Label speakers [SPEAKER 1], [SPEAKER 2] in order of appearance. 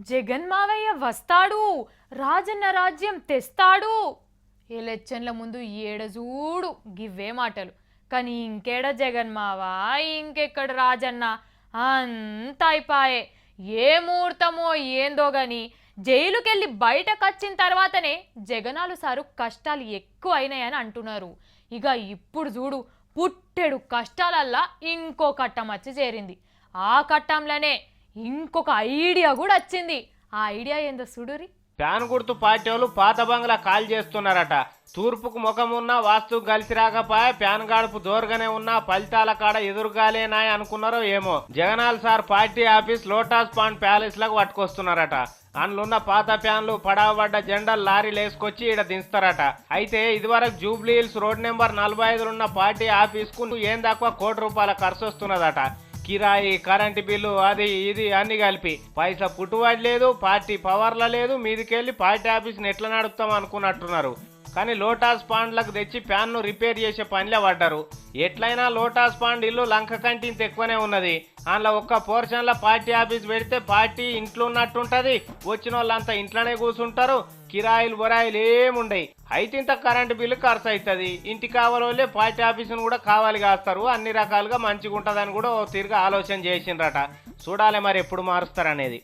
[SPEAKER 1] జగన్ మావయ్య వస్తాడు, రాజన్న రాజ్యం తెస్తాడు. ఎలక్షన్ల ముందు ఏడ చూడు గివ్వే మాటలు. కానీ ఇంకేడ జగన్ మావా, ఇంకెక్కడ రాజన్న, అంత అయిపాయే. ఏ ముహూర్తమో ఏందో గాని జైలుకెళ్ళి బయటకు వచ్చిన తర్వాతనే జగనాలు సారు కష్టాలు ఎక్కువ అయినాయని అంటున్నారు. ఇక ఇప్పుడు చూడు పుట్టెడు కష్టాలల్లా ఇంకో కట్టం వచ్చి చేరింది. ఆ కట్టంలోనే ఇంకొక ఐడియా కూడా వచ్చింది. ఆ ఐడియా ఏందో చూడురి.
[SPEAKER 2] ప్యాన్ గుర్తు పార్టీ వాళ్ళు పాత బంగ్లా కాల్ చేస్తున్నారట. తూర్పుకు ముఖం ఉన్నా వాస్తు కలిసి రాకపోయా, ప్యాన్ గాడుపు దూరగానే ఉన్నా ఫలితాల కాడ ఎదురుగాలేనాయి అనుకున్నారో ఏమో. జగనాల్ sir party office lotus pond palace లకు పట్టుకొస్తున్నారట. అందులోన్న పాత ప్యాన్లు పడవబడ్డ జెండాలు లారీలు వేసుకొచ్చి ఈడ దించుతారట. అయితే ఇదివరకు జూబ్లీ హిల్స్ రోడ్ నెంబర్ 45 ఉన్న పార్టీ ఆఫీస్ కు ఏం తక్కువ ₹1,00,00,000 ఖర్చు వస్తున్నదట. కిరాయి, కరెంటు బిల్లు, అది ఇది అన్ని కలిపి పైసా పుట్టుబడి లేదు, పార్టీ పవర్ల లేదు. మీదికెళ్ళి పార్టీ ఆఫీస్ని ఎట్లా నడుపుతాం అనుకున్నట్టున్నారు. కానీ లోటస్ పాండ్లకు తెచ్చి ప్యాన్ను రిపేర్ చేసే పనిలో పడ్డారు. ఎట్లయినా లోటస్ పాండ్ ఇల్లు లంక కంటే ఇంత ఎక్కువనే ఉన్నది. అందులో ఒక్క పోర్షన్లో పార్టీ ఆఫీస్ పెడితే పార్టీ ఇంట్లో ఉన్నట్టుంటది. వచ్చిన వాళ్ళంతా ఇంట్లోనే కూర్చుంటారు. కిరాయిలు బొరాయిలు ఏముండయి. అయితే ఇంత కరెంటు బిల్లు ఖర్చు అవుతుంది. ఇంటి కావాలోళ్ళే పార్టీ ఆఫీసును కూడా కావాలి కాస్తారు. అన్ని రకాలుగా మంచిగా ఉంటుందని కూడా తిరిగి ఆలోచన చేసిండ్రట. చూడాలి మరి ఎప్పుడు మారుస్తారనేది.